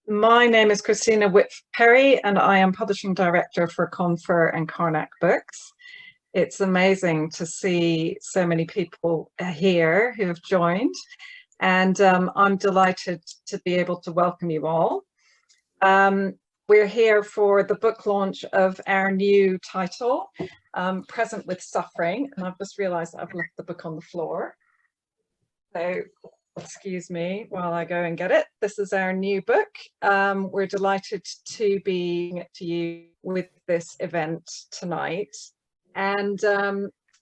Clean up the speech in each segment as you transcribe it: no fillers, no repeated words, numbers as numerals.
My name is Christina Whitf-Perry, and I am Publishing Director for Confer and Carnac Books. It's amazing to see so many people here who have joined, and I'm delighted to be able to welcome you all. We're here for the book launch of our new title, Present with Suffering, and I've just realised I've left the book on the floor. So excuse me while I go and get it. This is our new book. We're delighted to be to you with this event tonight. And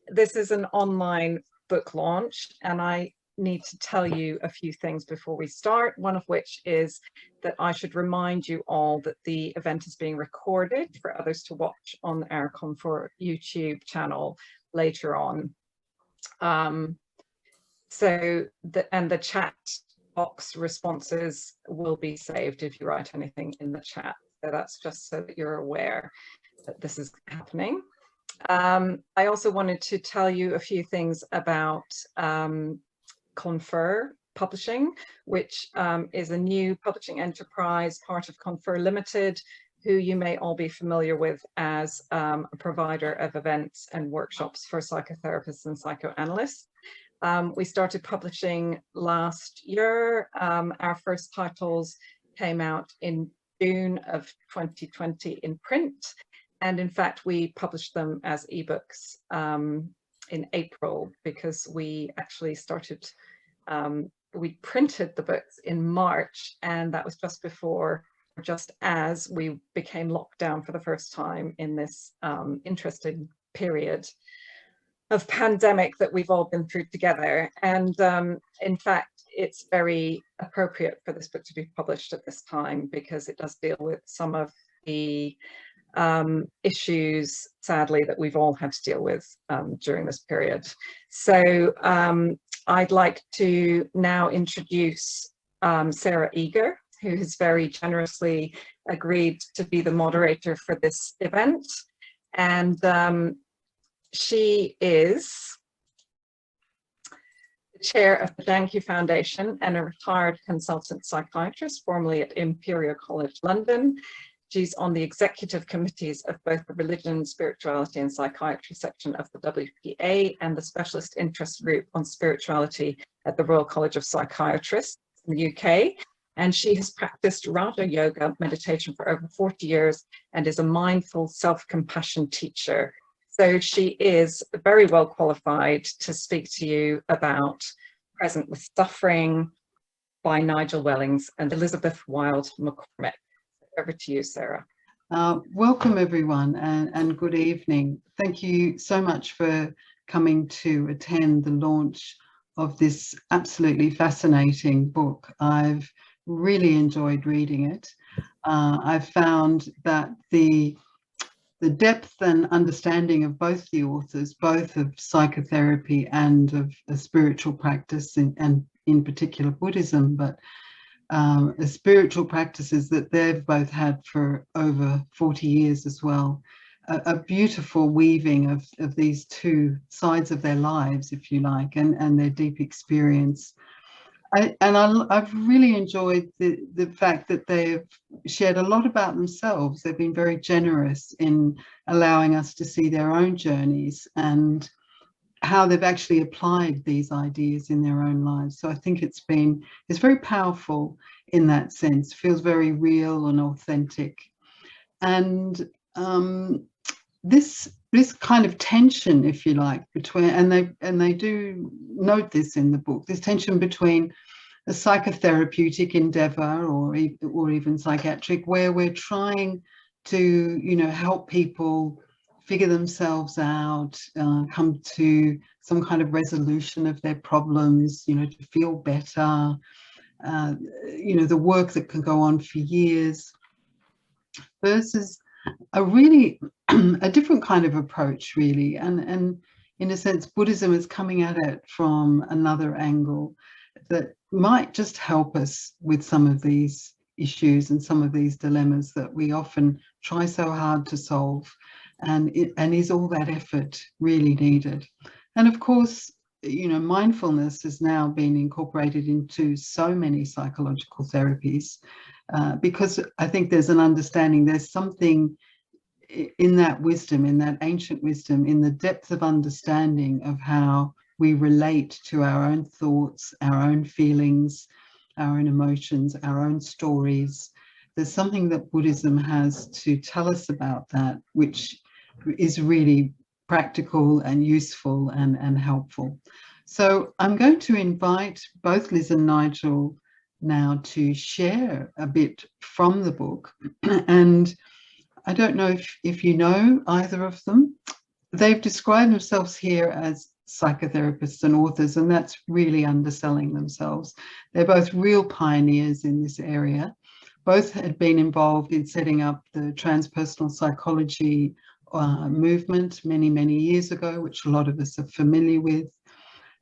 this is an online book launch, and I need to tell you a few things before we start, one of which is that I should remind you all that the event is being recorded for others to watch on our Confer YouTube channel later on. So the chat box responses will be saved if you write anything in the chat. So that's just so that you're aware that this is happening. I also wanted to tell you a few things about Confer Publishing, which is a new publishing enterprise, part of Confer Limited, who you may all be familiar with as a provider of events and workshops for psychotherapists and psychoanalysts. We started publishing last year. Our first titles came out in June of 2020 in print. And in fact, we published them as ebooks in April, because we actually started, we printed the books in March, and that was just before, just as we became locked down for the first time in this interesting period of pandemic that we've all been through together. And in fact, it's very appropriate for this book to be published at this time, because it does deal with some of the issues, sadly, that we've all had to deal with during this period. So I'd like to now introduce Sarah Eager, who has very generously agreed to be the moderator for this event. And she is the chair of the Danke Foundation and a retired consultant psychiatrist, formerly at Imperial College London. She's on the executive committees of both the Religion, Spirituality and Psychiatry section of the WPA and the Specialist Interest Group on Spirituality at the Royal College of Psychiatrists in the UK. And she has practiced Raja Yoga meditation for over 40 years and is a mindful self-compassion teacher. So she is very well qualified to speak to you about Present with Suffering by Nigel Wellings and Elizabeth Wilde McCormick. Over to you, Sarah. Welcome everyone, and good evening. Thank you so much for coming to attend the launch of this absolutely fascinating book. I've really enjoyed reading it. I've found that the depth and understanding of both the authors, both of psychotherapy and of a spiritual practice, and in particular Buddhism, but spiritual practices that they've both had for over 40 years as well. A beautiful weaving of these two sides of their lives, if you like, and their deep experience. I've really enjoyed the fact that they've shared a lot about themselves. They've been very generous in allowing us to see their own journeys and how they've actually applied these ideas in their own lives. So I think it's very powerful in that sense. It feels very real and authentic. And this kind of tension, if you like, between, and they do note this in the book, this tension between a psychotherapeutic endeavor or even psychiatric, where we're trying to, help people figure themselves out, come to some kind of resolution of their problems, to feel better, the work that can go on for years, versus a different kind of approach, really. And in a sense, Buddhism is coming at it from another angle that might just help us with some of these issues and some of these dilemmas that we often try so hard to solve. And is all that effort really needed? And of course, you know, mindfulness has now been incorporated into so many psychological therapies, because I think there's an understanding, there's something in that wisdom, in that ancient wisdom, in the depth of understanding of how we relate to our own thoughts, our own feelings, our own emotions, our own stories. There's something that Buddhism has to tell us about that, which is really practical and useful and helpful. So I'm going to invite both Liz and Nigel now to share a bit from the book. And I don't know if you know either of them. They've described themselves here as psychotherapists and authors, and that's really underselling themselves. They're both real pioneers in this area. Both had been involved in setting up the transpersonal psychology movement many, many years ago, which a lot of us are familiar with.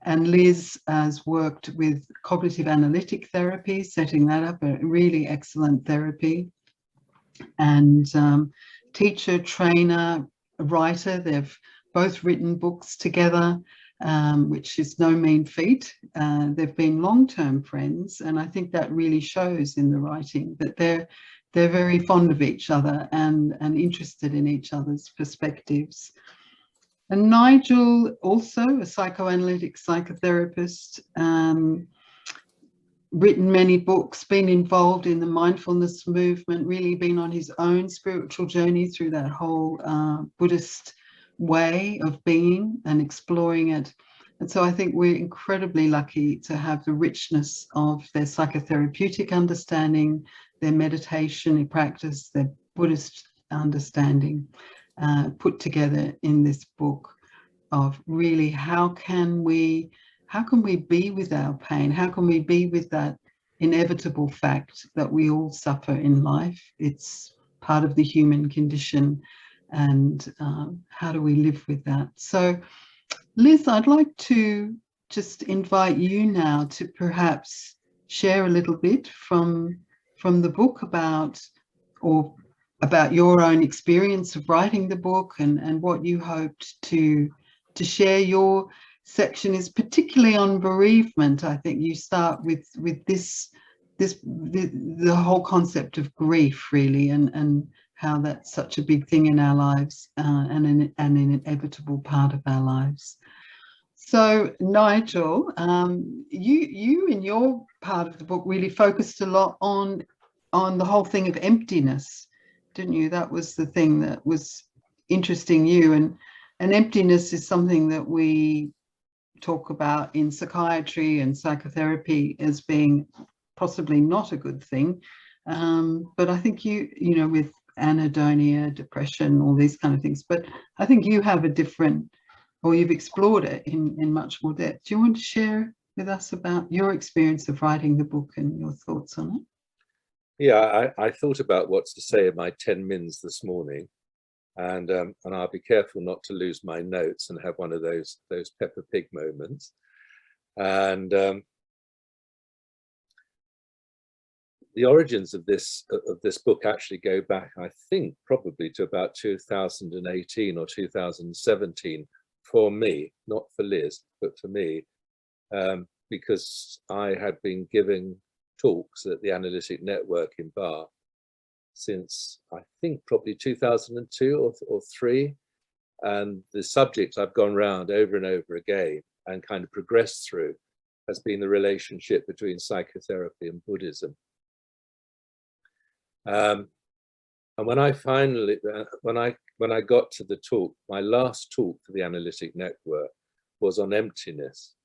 And Liz has worked with cognitive analytic therapy, setting that up, a really excellent therapy. And teacher, trainer, writer, they've both written books together, which is no mean feat. They've been long-term friends, and I think that really shows in the writing that they're very fond of each other and interested in each other's perspectives. And Nigel, also a psychoanalytic psychotherapist, written many books, been involved in the mindfulness movement, really been on his own spiritual journey through that whole Buddhist way of being and exploring it. And so I think we're incredibly lucky to have the richness of their psychotherapeutic understanding, their meditation practice, their Buddhist understanding put together in this book of really how can we be with our pain? How can we be with that inevitable fact that we all suffer in life? It's part of the human condition, and how do we live with that? So Liz, I'd like to just invite you now to perhaps share a little bit from the book about your own experience of writing the book and what you hoped to share. Your section is particularly on bereavement. I think you start with the whole concept of grief, really, and how that's such a big thing in our lives, and an inevitable part of our lives. So Nigel, you in your part of the book really focused a lot on the whole thing of emptiness, didn't you? That was the thing that was interesting you, and emptiness is something that we talk about in psychiatry and psychotherapy as being possibly not a good thing, but I think you know, with anhedonia, depression, all these kind of things, but I think you have a different, or you've explored it in much more depth. Do you want to share with us about your experience of writing the book and your thoughts on it? Yeah, I thought about what to say in my 10 mins this morning, and I'll be careful not to lose my notes and have one of those Peppa Pig moments. And the origins of this book actually go back, I think, probably to about 2018 or 2017 for me, not for Liz, but for me, because I had been giving talks at the Analytic Network in Bath since, I think, probably 2002 or 3, and the subject I've gone round over and over again and kind of progressed through has been the relationship between psychotherapy and Buddhism. And when I finally, when I got to the talk, my last talk for the Analytic Network was on emptiness,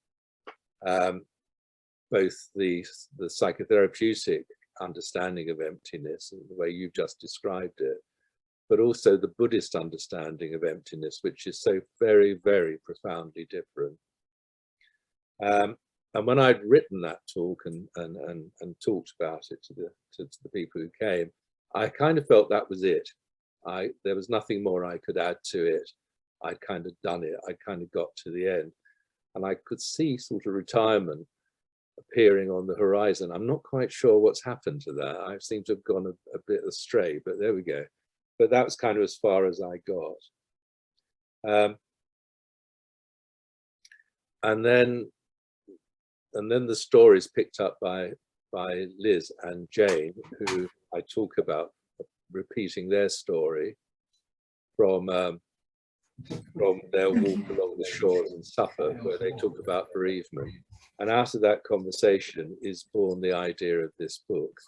both the psychotherapeutic understanding of emptiness and the way you've just described it, but also the Buddhist understanding of emptiness, which is so very, very profoundly different. And when I'd written that talk and talked about it to the people who came, I kind of felt that was it. There was nothing more I could add to it. I'd kind of done it. I kind of got to the end, and I could see sort of retirement appearing on the horizon. I'm not quite sure what's happened to that. I seem to have gone a bit astray, but there we go. But that was kind of as far as I got. And then the story is picked up by Liz and Jane, who I talk about repeating their story from their walk along the shores in Suffolk, where they talk about bereavement. And out of that conversation is born the idea of this book.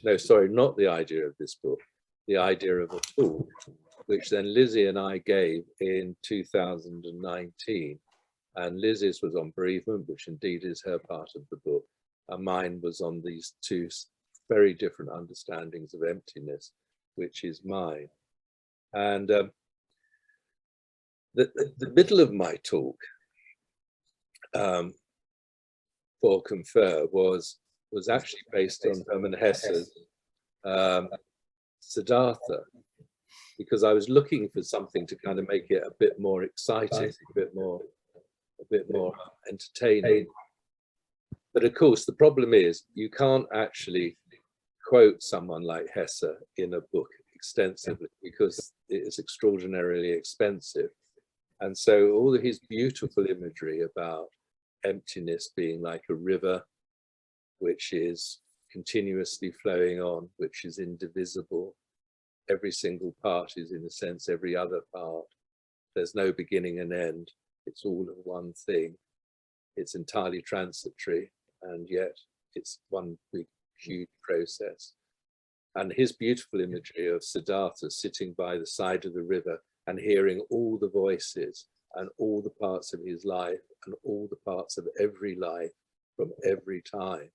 No, sorry, not the idea of this book, the idea of a talk, which then Lizzie and I gave in 2019. And Lizzie's was on bereavement, which indeed is her part of the book. And mine was on these two very different understandings of emptiness, which is mine. And the middle of my talk for Confer was actually based on Hermann Hesse's Siddhartha, because I was looking for something to kind of make it a bit more exciting, a bit more entertaining. But of course, the problem is you can't actually quote someone like Hesse in a book extensively because it is extraordinarily expensive. And so all of his beautiful imagery about emptiness being like a river, which is continuously flowing on, which is indivisible. Every single part is, in a sense, every other part. There's no beginning and end. It's all of one thing. It's entirely transitory, and yet it's one big, huge process. And his beautiful imagery of Siddhartha sitting by the side of the river and hearing all the voices and all the parts of his life and all the parts of every life from every time.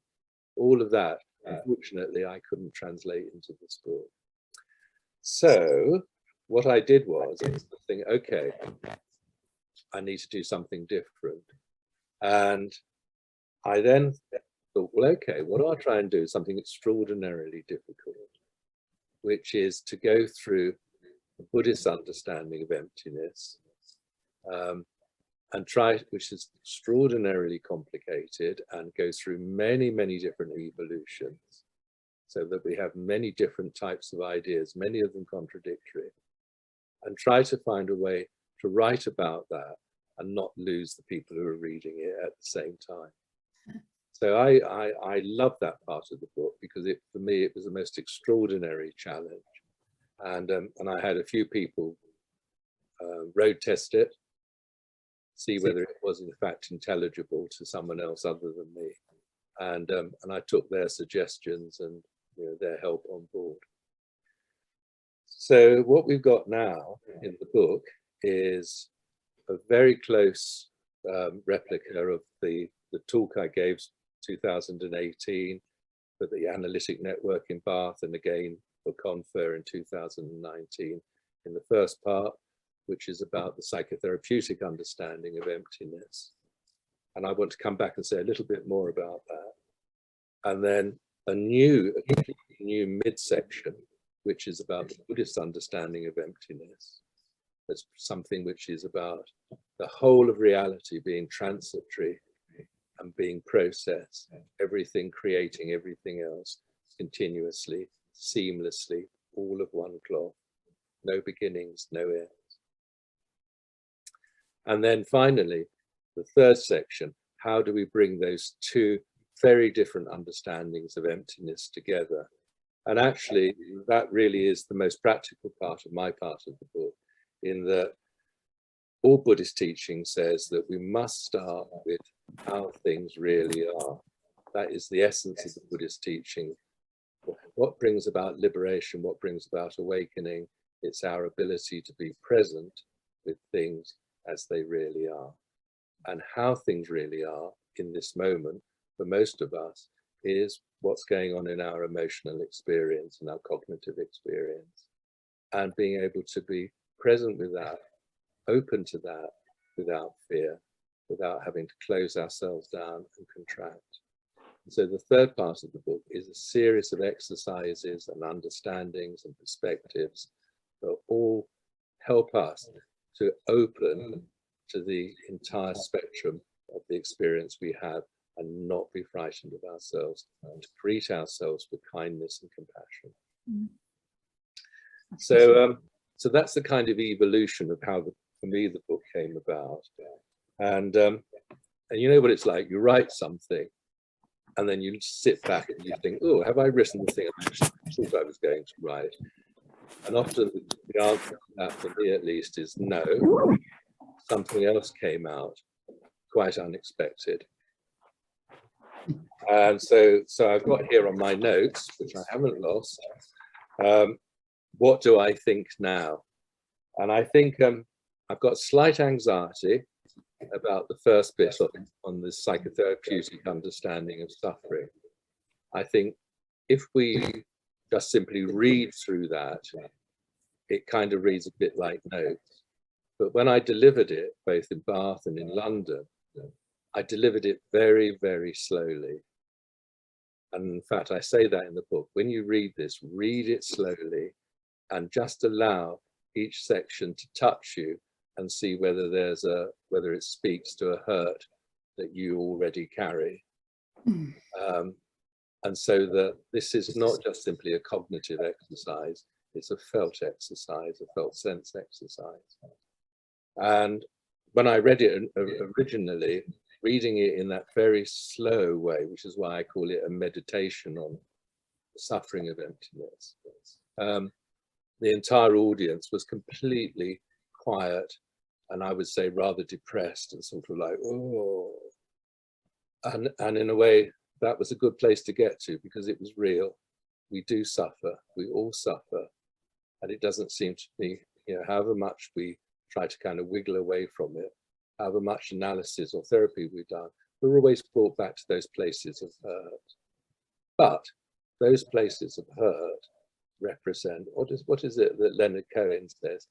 All of that, unfortunately, I couldn't translate into this book. So what I did was think, okay, I need to do something different. And I then thought, well, okay, what do I try and do? Something extraordinarily difficult, which is to go through the Buddhist understanding of emptiness, and try, which is extraordinarily complicated and goes through many, many different evolutions, so that we have many different types of ideas, many of them contradictory, and try to find a way to write about that and not lose the people who are reading it at the same time. So I love that part of the book because for me, it was the most extraordinary challenge. And I had a few people road test it, see whether it was in fact intelligible to someone else other than me. And I took their suggestions and their help on board. So what we've got now in the book is a very close replica of the talk I gave 2018 for the analytic network in Bath, and again for Confer in 2019 in the first part, which is about the psychotherapeutic understanding of emptiness. And I want to come back and say a little bit more about that. And then a completely new midsection, which is about the Buddhist understanding of emptiness. That's something which is about the whole of reality being transitory and being processed, everything creating everything else continuously, seamlessly, all of one cloth, no beginnings, no ends. And then finally, the third section, how do we bring those two very different understandings of emptiness together? And actually, that really is the most practical part of my part of the book, in that all Buddhist teaching says that we must start with how things really are. That is the essence of the Buddhist teaching. What brings about liberation, what brings about awakening? It's our ability to be present with things as they really are. And how things really are in this moment, for most of us, is what's going on in our emotional experience and our cognitive experience. And being able to be present with that, open to that, without fear, without having to close ourselves down and contract. And so the third part of the book is a series of exercises and understandings and perspectives that all help us to open to the entire spectrum of the experience we have and not be frightened of ourselves, and to treat ourselves with kindness and compassion. So that's the kind of evolution of how, for me, the book came about. And you know what it's like, you write something and then you sit back and you think, oh, have I written the thing I thought I was going to write? And often the answer to that, for me at least, is no. Something else came out, quite unexpected. And so I've got here on my notes, which I haven't lost, what do I think now? And I think I've got slight anxiety about the first bit on the psychotherapeutic understanding of suffering. I think if we just simply read through that, it kind of reads a bit like notes. But when I delivered it, both in Bath and in London, I delivered it very, very slowly. And in fact, I say that in the book, when you read this, read it slowly and just allow each section to touch you and see whether whether it speaks to a hurt that you already carry. And so that this is not just simply a cognitive exercise, it's a felt exercise, a felt sense exercise. And when I read it originally, reading it in that very slow way, which is why I call it a meditation on the suffering of emptiness, the entire audience was completely quiet, and I would say rather depressed and sort of like, oh. And in a way, that was a good place to get to, because it was real. We do suffer, we all suffer. And it doesn't seem to me, however much we try to kind of wiggle away from it, however much analysis or therapy we've done, we're always brought back to those places of hurt. But those places of hurt represent, what is it that Leonard Cohen says?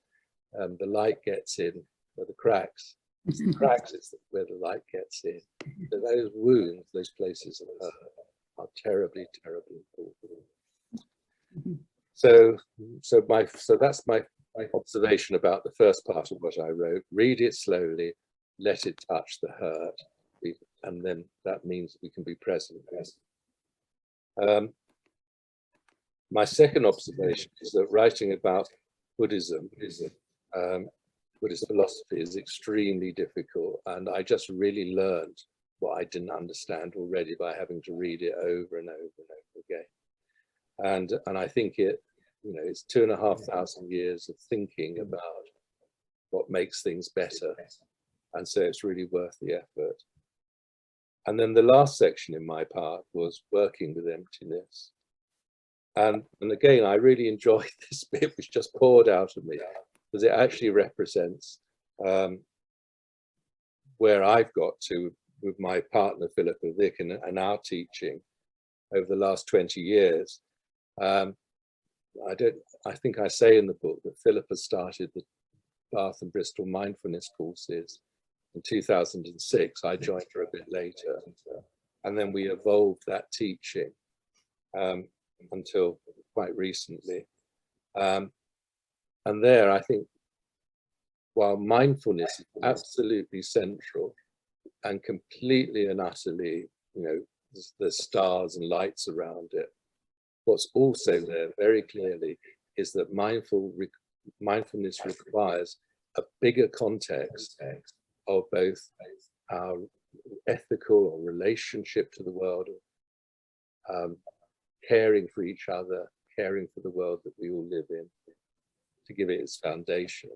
The light gets in where the cracks. The cracks is where the light gets in. So those wounds, those places of hurt, are terribly, terribly important. So that's my observation about the first part of what I wrote. Read it slowly, let it touch the hurt, and then that means we can be present. My second observation is that writing about Buddhism, Buddhist philosophy, is extremely difficult, and I just really learned what I didn't understand already by having to read it over and over and over again. And I think it's 2,500 years of thinking about what makes things better, and so it's really worth the effort. And then the last section in my part was working with emptiness. And again, I really enjoyed this bit, which just poured out of me, because it actually represents where I've got to with my partner, Philippa Vick, and our teaching over the last 20 years. I think I say in the book that Philippa started the Bath and Bristol mindfulness courses in 2006. I joined her a bit later, and then we evolved that teaching until quite recently. And there, I think, while mindfulness is absolutely central and completely and utterly, the stars and lights around it, what's also there very clearly is that mindfulness requires a bigger context of both our ethical or relationship to the world, caring for each other, caring for the world that we all live in, to give it its foundation.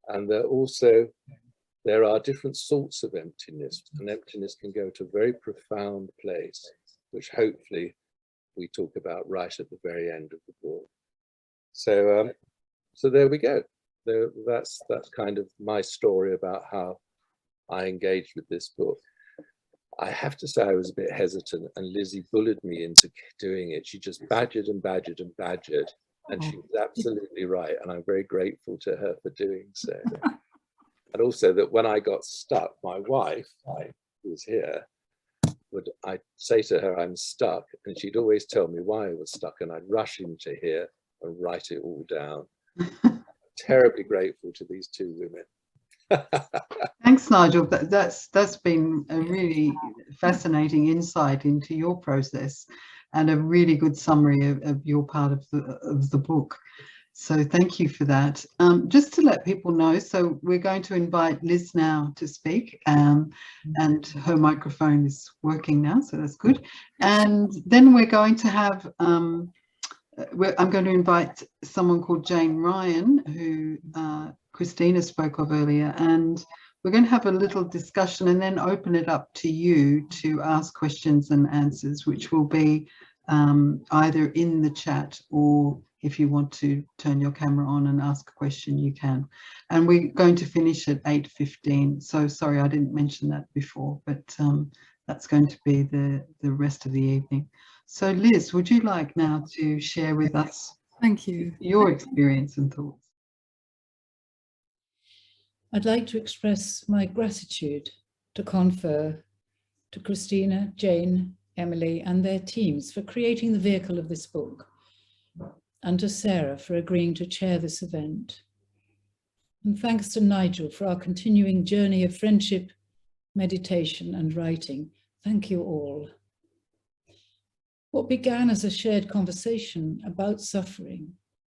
And there are different sorts of emptiness, and emptiness can go to a very profound place, which hopefully we talk about right at the very end of the book. So there we go. That's kind of my story about how I engaged with this book. I have to say I was a bit hesitant, and Lizzie bullied me into doing it. She just badgered and badgered and badgered, and she was absolutely right, and I'm very grateful to her for doing so. And also that when I got stuck, my wife, who was here, I'd say to her, I'm stuck, and she'd always tell me why I was stuck, and I'd rush into here and write it all down. Terribly grateful to these two women. Thanks, Nigel. That's been a really fascinating insight into your process, and a really good summary of your part of the book. So thank you for that. Just to let people know, so we're going to invite Liz now to speak, and her microphone is working now, so that's good. And then we're going to have, I'm going to invite someone called Jane Ryan, who Christina spoke of earlier, and we're going to have a little discussion and then open it up to you to ask questions and answers, which will be either in the chat, or if you want to turn your camera on and ask a question, you can. And we're going to finish at 8:15. So sorry, I didn't mention that before, but that's going to be the rest of the evening. So Liz, would you like now to share with us Thank you. your experience and thoughts? I'd like to express my gratitude to Confer, to Christina, Jane, Emily and their teams for creating the vehicle of this book, and to Sarah for agreeing to chair this event. And thanks to Nigel for our continuing journey of friendship, meditation and writing. Thank you all. What began as a shared conversation about suffering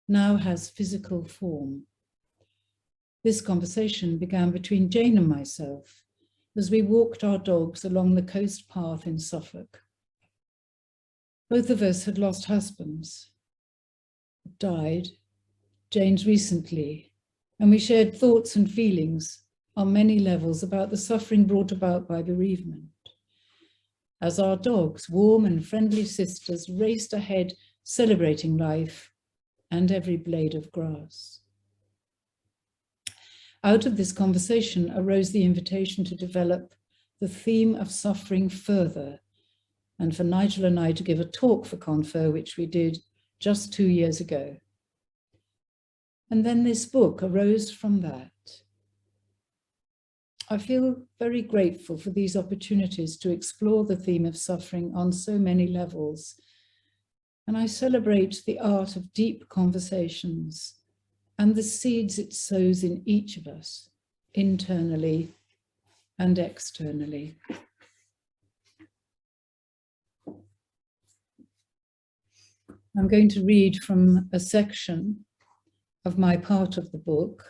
now has physical form. This conversation began between Jane and myself as we walked our dogs along the coast path in Suffolk. Both of us had lost husbands, died, Jane's recently, and we shared thoughts and feelings on many levels about the suffering brought about by bereavement. As our dogs, warm and friendly sisters, raced ahead, celebrating life and every blade of grass. Out of this conversation arose the invitation to develop the theme of suffering further, and for Nigel and I to give a talk for Confer, which we did just 2 years ago. And then this book arose from that. I feel very grateful for these opportunities to explore the theme of suffering on so many levels. And I celebrate the art of deep conversations and the seeds it sows in each of us, internally and externally. I'm going to read from a section of my part of the book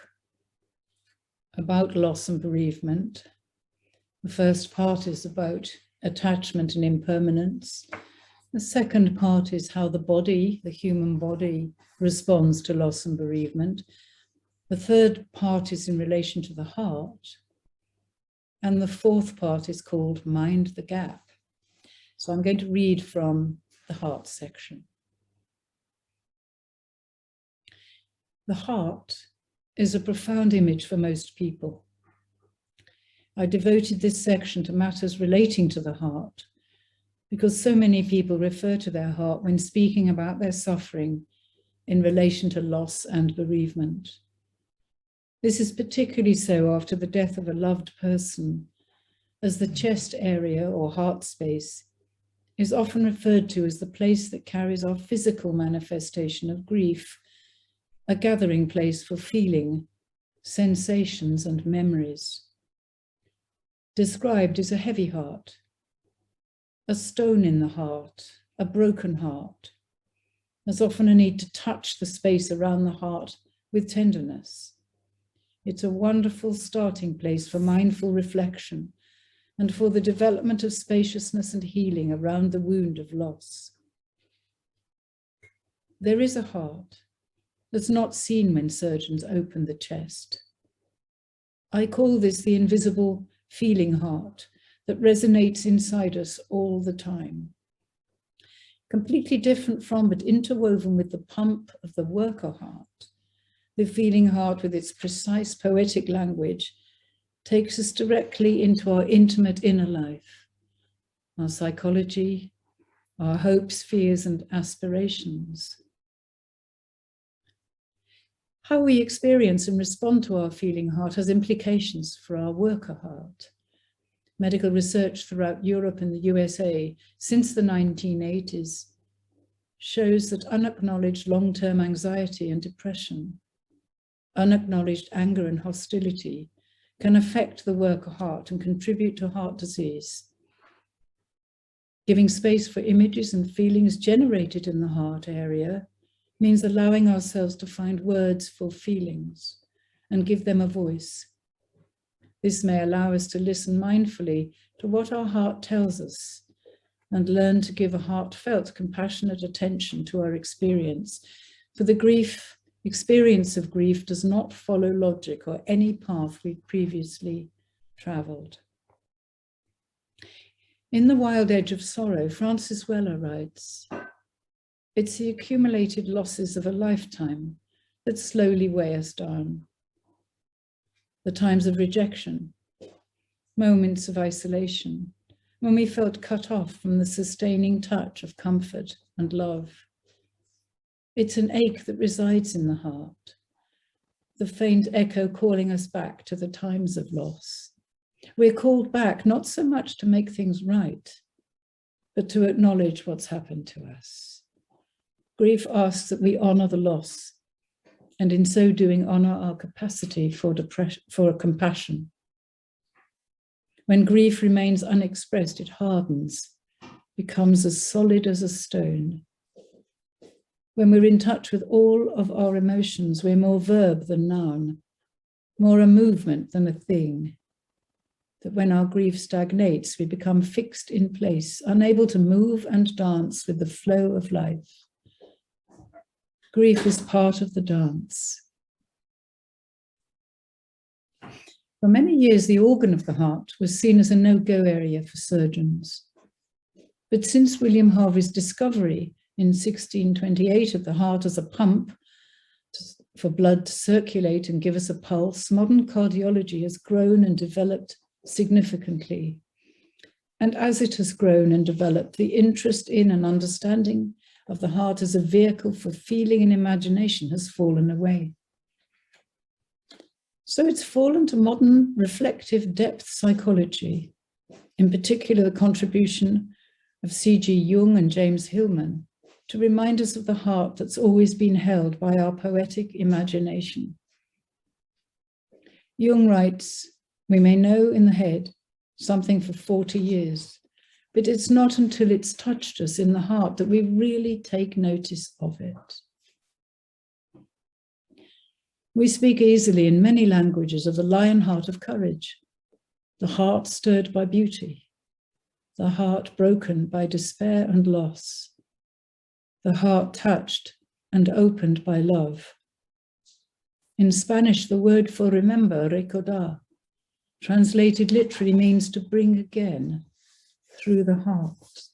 about loss and bereavement. The first part is about attachment and impermanence. The second part is how the body, the human body, responds to loss and bereavement. The third part is in relation to the heart. And the fourth part is called Mind the Gap. So I'm going to read from the heart section. The heart is a profound image for most people. I devoted this section to matters relating to the heart because so many people refer to their heart when speaking about their suffering in relation to loss and bereavement. This is particularly so after the death of a loved person, as the chest area or heart space is often referred to as the place that carries our physical manifestation of grief, a gathering place for feeling, sensations and memories. Described as a heavy heart, a stone in the heart, a broken heart. There's often a need to touch the space around the heart with tenderness. It's a wonderful starting place for mindful reflection and for the development of spaciousness and healing around the wound of loss. There is a heart that's not seen when surgeons open the chest. I call this the invisible feeling heart that resonates inside us all the time. Completely different from but interwoven with the pump of the worker heart, the feeling heart with its precise poetic language takes us directly into our intimate inner life, our psychology, our hopes, fears and aspirations. How we experience and respond to our feeling heart has implications for our worker heart. Medical research throughout Europe and the USA since the 1980s shows that unacknowledged long-term anxiety and depression, unacknowledged anger and hostility can affect the worker heart and contribute to heart disease. Giving space for images and feelings generated in the heart area means allowing ourselves to find words for feelings and give them a voice. This may allow us to listen mindfully to what our heart tells us and learn to give a heartfelt, compassionate attention to our experience. For the experience of grief does not follow logic or any path we've previously traveled. In The Wild Edge of Sorrow, Francis Weller writes, "It's the accumulated losses of a lifetime that slowly weigh us down. The times of rejection, moments of isolation, when we felt cut off from the sustaining touch of comfort and love. It's an ache that resides in the heart, the faint echo calling us back to the times of loss. We're called back not so much to make things right, but to acknowledge what's happened to us. Grief asks that we honor the loss, and in so doing, honor our capacity for compassion. When grief remains unexpressed, it hardens, becomes as solid as a stone. When we're in touch with all of our emotions, we're more verb than noun, more a movement than a thing. That when our grief stagnates, we become fixed in place, unable to move and dance with the flow of life. Grief is part of the dance. For many years, the organ of the heart was seen as a no-go area for surgeons. But since William Harvey's discovery in 1628 of the heart as a pump for blood to circulate and give us a pulse, modern cardiology has grown and developed significantly. And as it has grown and developed, the interest in and understanding of the heart as a vehicle for feeling and imagination has fallen away. So it's fallen to modern reflective depth psychology, in particular the contribution of C.G. Jung and James Hillman, to remind us of the heart that's always been held by our poetic imagination. Jung writes, "We may know in the head something for 40 years, but it's not until it's touched us in the heart that we really take notice of it." We speak easily in many languages of the lion heart of courage, the heart stirred by beauty, the heart broken by despair and loss, the heart touched and opened by love. In Spanish, the word for remember, recordar, translated literally means to bring again through the heart.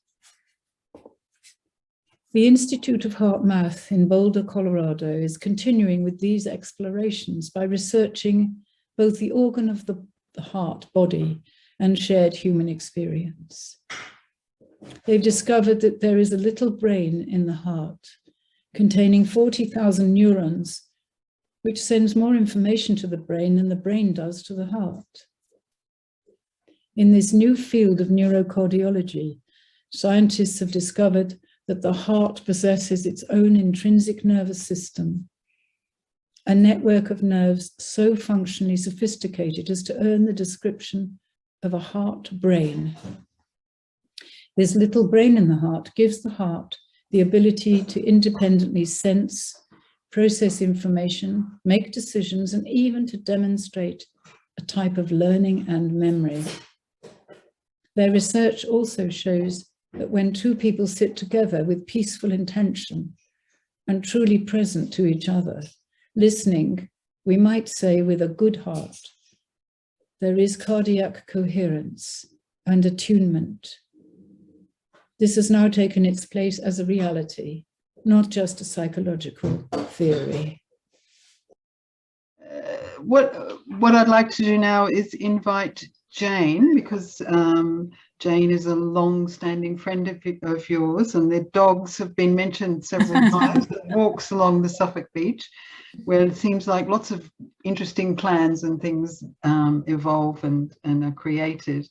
The Institute of Heart Math in Boulder, Colorado is continuing with these explorations by researching both the organ of the heart body and shared human experience. They've discovered that there is a little brain in the heart containing 40,000 neurons, which sends more information to the brain than the brain does to the heart. In this new field of neurocardiology, scientists have discovered that the heart possesses its own intrinsic nervous system, a network of nerves so functionally sophisticated as to earn the description of a heart brain. This little brain in the heart gives the heart the ability to independently sense, process information, make decisions, and even to demonstrate a type of learning and memory. Their research also shows that when two people sit together with peaceful intention and truly present to each other, listening, we might say with a good heart, there is cardiac coherence and attunement. This has now taken its place as a reality, not just a psychological theory. What I'd like to do now is invite Jane, because Jane is a long-standing friend of yours, and their dogs have been mentioned several times. Walks along the Suffolk beach, where it seems like lots of interesting plans and things evolve and are created.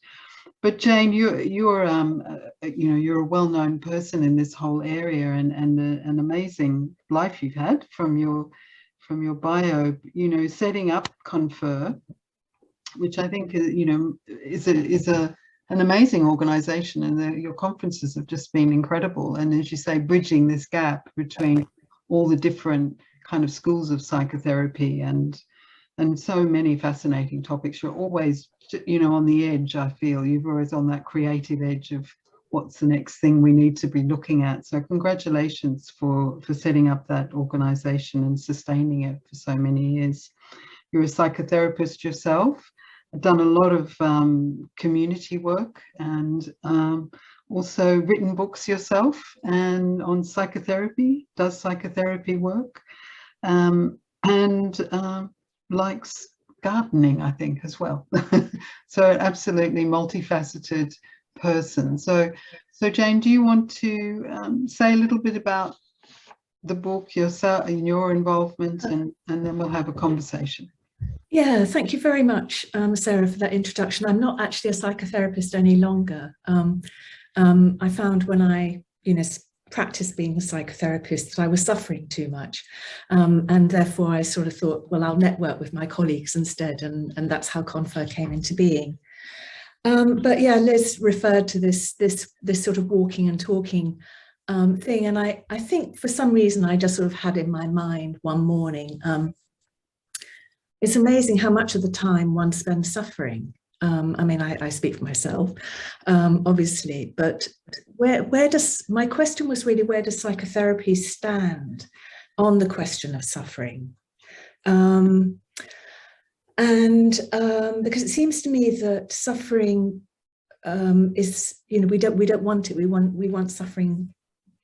But Jane, you're a well-known person in this whole area, and an amazing life you've had from your bio. Setting up Confer, which I think is an amazing organization, and your conferences have just been incredible. And as you say, bridging this gap between all the different kind of schools of psychotherapy and so many fascinating topics. You're always, you know, on the edge. I feel you're always on that creative edge of what's the next thing we need to be looking at. So congratulations for setting up that organisation and sustaining it for so many years. You're a psychotherapist yourself, done a lot of community work, and also written books yourself and on psychotherapy, does psychotherapy work, and likes gardening, I think, as well. So absolutely multifaceted person. So Jane, do you want to say a little bit about the book, yourself and your involvement, and then we'll have a conversation. Yeah, thank you very much, Sarah, for that introduction. I'm not actually a psychotherapist any longer. I found when I, practiced being a psychotherapist that I was suffering too much, and therefore I sort of thought, well, I'll network with my colleagues instead, and that's how Confer came into being. But yeah, Liz referred to this sort of walking and talking thing, and I think for some reason I just sort of had in my mind one morning. It's amazing how much of the time one spends suffering. I mean, I speak for myself, obviously, but where does, my question was really, where does psychotherapy stand on the question of suffering? And because it seems to me that suffering is, we don't want it. We want suffering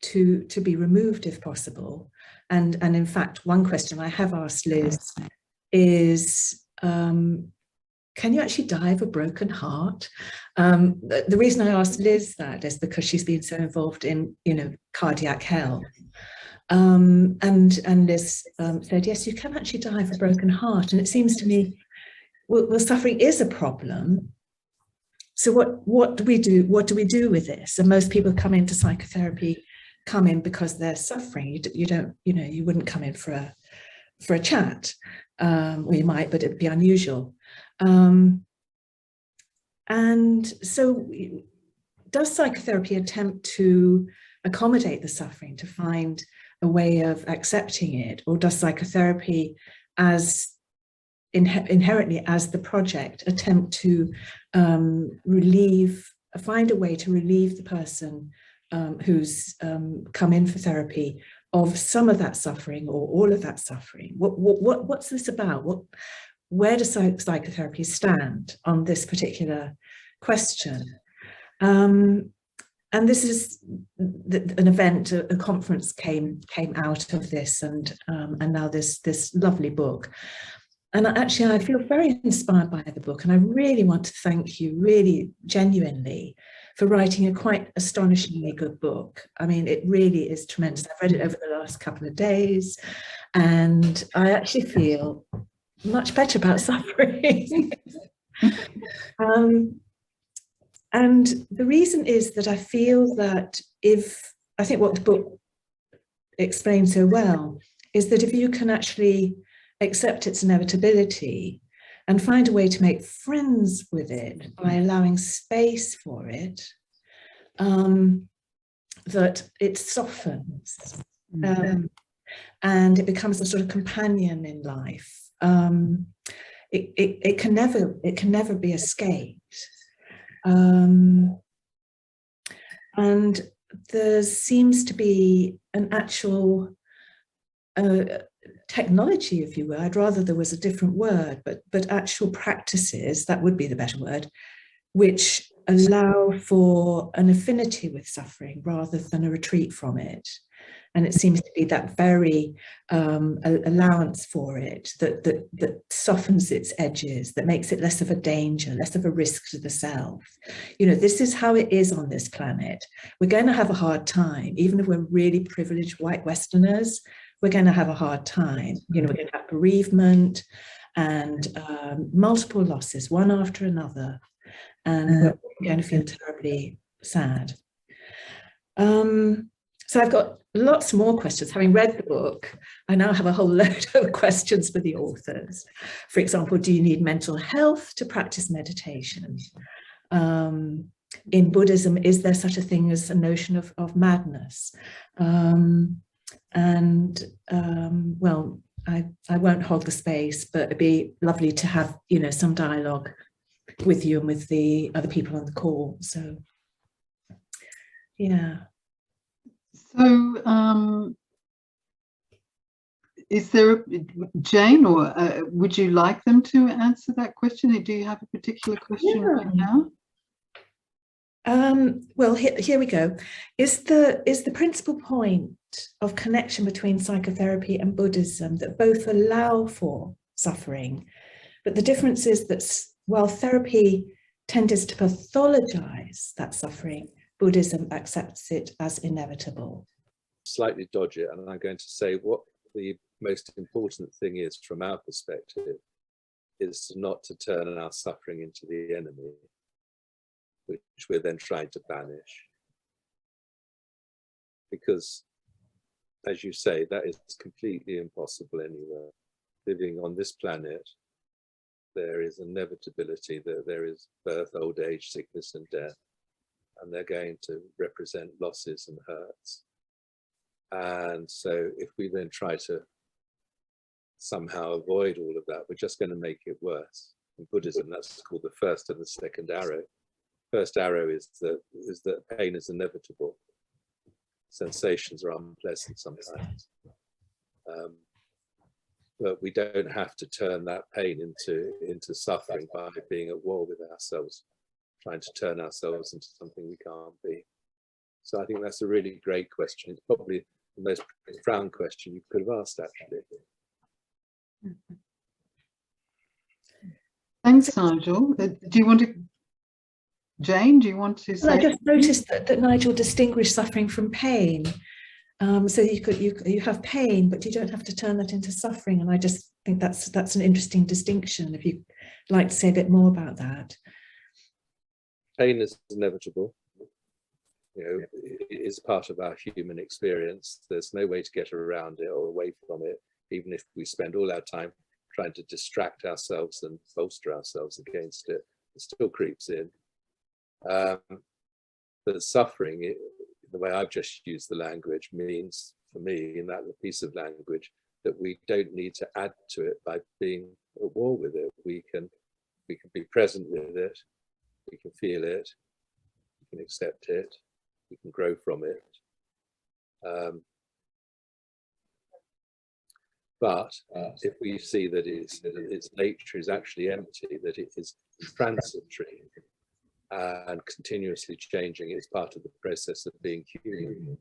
to be removed if possible. And in fact, one question I have asked Liz is, can you actually die of a broken heart? The reason I asked Liz that is because she's been so involved in, cardiac health. And Liz said, yes, you can actually die of a broken heart. And it seems to me, well, suffering is a problem. So what do we do? What do we do with this? And most people come into psychotherapy, come in because they're suffering. You don't, you wouldn't come in for a chat. Or you might, but it'd be unusual. And so does psychotherapy attempt to accommodate the suffering, to find a way of accepting it? Or does psychotherapy as inherently as the project attempt to find a way to relieve the person who's come in for therapy of some of that suffering or all of that suffering? What's this about? Where does psychotherapy stand on this particular question? And this is an event, a conference came out of this, and now this lovely book. And actually, I feel very inspired by the book, and I really want to thank you, really genuinely, for writing a quite astonishingly good book. I mean, it really is tremendous. I've read it over the last couple of days, and I actually feel much better about suffering. And the reason is that I feel that I think what the book explains so well is that if you can actually accept its inevitability and find a way to make friends with it by allowing space for it, that it softens and it becomes a sort of companion in life. It can never be escaped. And there seems to be an actual technology, if you will. I'd rather there was a different word, but actual practices, that would be the better word, which allow for an affinity with suffering rather than a retreat from it. And it seems to be that very allowance for it that softens its edges, that makes it less of a danger, less of a risk to the self. This is how it is on this planet. We're going to have a hard time, even if we're really privileged white Westerners. We're going to have a hard time. We're going to have bereavement and multiple losses, one after another, and we're going to feel terribly sad. So I've got lots more questions. Having read the book, I now have a whole load of questions for the authors. For example, do you need mental health to practice meditation? In Buddhism, is there such a thing as a notion of madness? And well, I won't hold the space, but it'd be lovely to have, you know, some dialogue with you and with the other people on the call. So, yeah. So, is there, Jane, or would you like them to answer that question? Do you have a particular question right now? Well, here we go. Is the principal point of connection between psychotherapy and Buddhism that both allow for suffering, but the difference is that while therapy tends to pathologize that suffering, Buddhism accepts it as inevitable? Slightly dodge it, and I'm going to say what the most important thing is from our perspective is not to turn our suffering into the enemy, which we're then trying to banish. Because, as you say, that is completely impossible anywhere. Living on this planet, there is inevitability, that there is birth, old age, sickness and death, and they're going to represent losses and hurts. And so if we then try to somehow avoid all of that, we're just going to make it worse. In Buddhism, that's called the first and the second arrow. First arrow is that pain is inevitable. Sensations are unpleasant sometimes. But we don't have to turn that pain into suffering by being at war with ourselves, trying to turn ourselves into something we can't be. So I think that's a really great question. It's probably the most profound question you could have asked, actually. Thanks, Nigel. Do you want to, Jane, do you want to say? Well, I just noticed that Nigel distinguished suffering from pain. So you have pain, but you don't have to turn that into suffering. And I just think that's an interesting distinction. If you'd like to say a bit more about that. Pain is inevitable. You know, it is part of our human experience. There's no way to get around it or away from it, even if we spend all our time trying to distract ourselves and bolster ourselves against it. It still creeps in. But suffering, the way I've just used the language, means for me, in that piece of language, that we don't need to add to it by being at war with it. We can be present with it, we can feel it, we can accept it, we can grow from it. But if we see that its nature is actually empty, that it is transitory and continuously changing, it's part of the process of being human,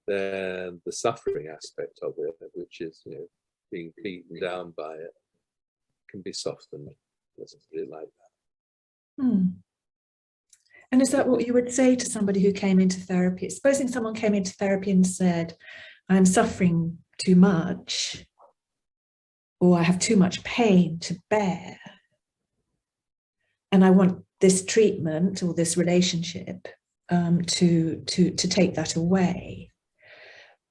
then the suffering aspect of it, which is, you know, being beaten down by it, can be softened. Let's put it like that. And is that what you would say to somebody who came into therapy? Supposing someone came into therapy and said, I'm suffering too much, or I have too much pain to bear, and I want this treatment or this relationship to take that away.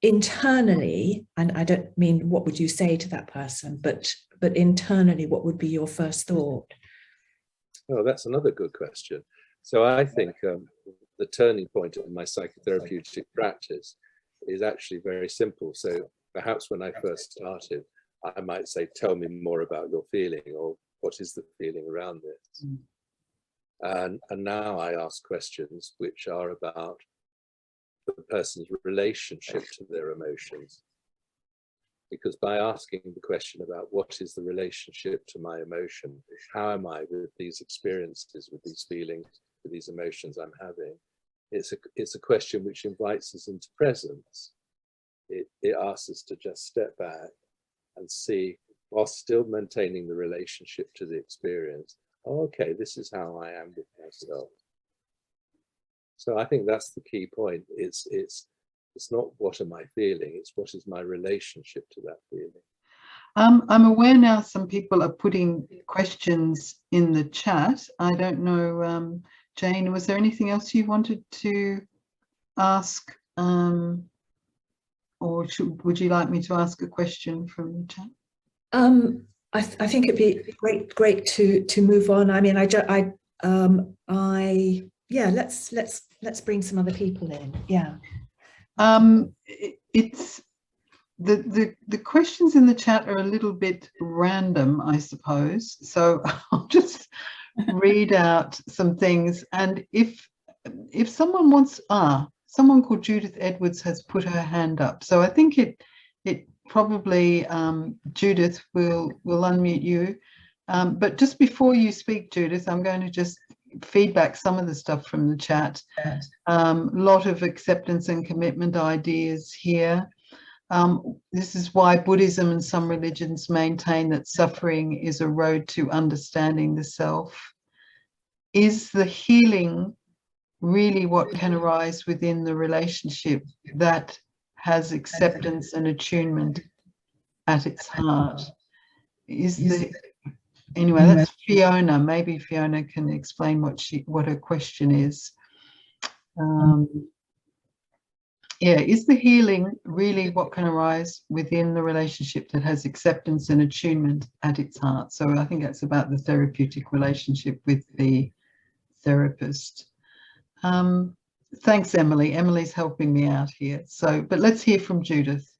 Internally, and I don't mean what would you say to that person, but internally, what would be your first thought? Oh, that's another good question. So I think the turning point of my psychotherapeutic practice is actually very simple. So perhaps when I first started, I might say, tell me more about your feeling, or what is the feeling around this? And now I ask questions which are about the person's relationship to their emotions. Because by asking the question about what is the relationship to my emotion, how am I with these experiences, with these feelings, with these emotions I'm having, it's a question which invites us into presence. It asks us to just step back and see, while still maintaining the relationship to the experience, oh, okay, this is how I am with myself. So I think that's the key point. It's not what am I feeling, it's what is my relationship to that feeling. I'm aware now some people are putting questions in the chat. I don't know, Jane, was there anything else you wanted to ask? Or would you like me to ask a question from the chat? I think it'd be great to move on. I mean, yeah, let's bring some other people in. Yeah. The questions in the chat are a little bit random, I suppose. So I'll just read out some things. And if someone wants, someone called Judith Edwards has put her hand up. So I think it probably, Judith will unmute you. But just before you speak, Judith, I'm going to just feedback some of the stuff from the chat. Lot of acceptance and commitment ideas here. This is why Buddhism and some religions maintain that suffering is a road to understanding the self. Is the healing really what can arise within the relationship that has acceptance and attunement at its heart? Anyway, that's Fiona. Maybe Fiona can explain what her question is. Yeah, is the healing really what can arise within the relationship that has acceptance and attunement at its heart? So I think that's about the therapeutic relationship with the therapist. Thanks, Emily. Emily's helping me out here. So, but let's hear from Judith.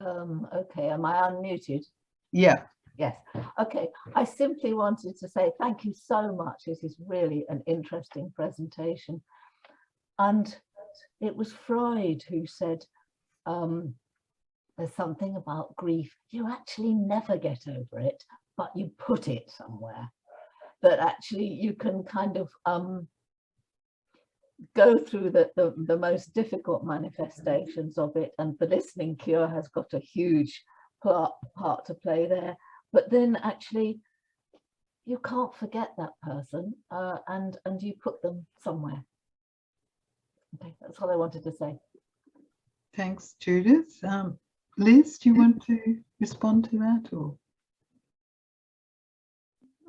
Okay, am I unmuted? Yeah. Yes. Okay, I simply wanted to say thank you so much. This is really an interesting presentation. And it was Freud who said, there's something about grief. You actually never get over it, but you put it somewhere. That actually you can kind of go through the most difficult manifestations of it, and the listening cure has got a huge part to play there. But then actually you can't forget that person, and you put them somewhere. Okay, that's all I wanted to say. Thanks, Judith. Liz, do you want to respond to that? Or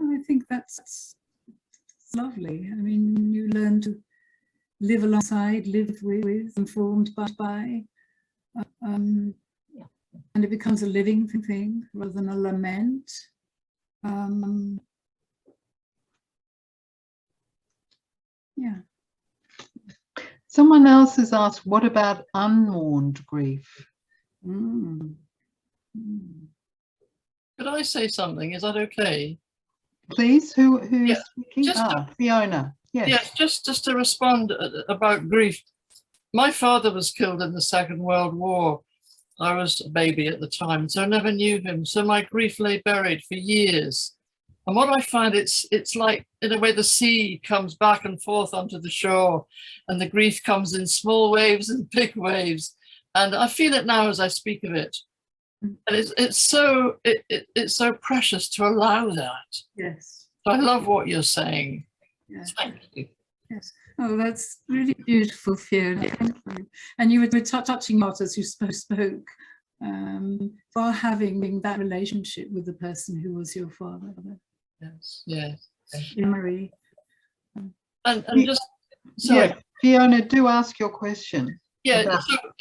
I think that's lovely. I mean, you learn to live alongside, live with, informed by, and it becomes a living thing rather than a lament. Yeah. Someone else has asked, what about unmourned grief? Could I say something? Is that okay? Please, who is speaking? Fiona. Yes. Yes, just to respond about grief. My father was killed in the Second World War. I was a baby at the time, so I never knew him. So my grief lay buried for years. And what I find, it's like, in a way, the sea comes back and forth onto the shore, and the grief comes in small waves and big waves. And I feel it now as I speak of it. And it's so precious to allow that. Yes. So I love what you're saying. Yes. Thank you. Yes. Oh, that's really beautiful, Fiona. Thank you. And you were touching on as you spoke, for having that relationship with the person who was your father. Yes. Yes. Marie. And just sorry. Yeah, Fiona, do ask your question. Yeah.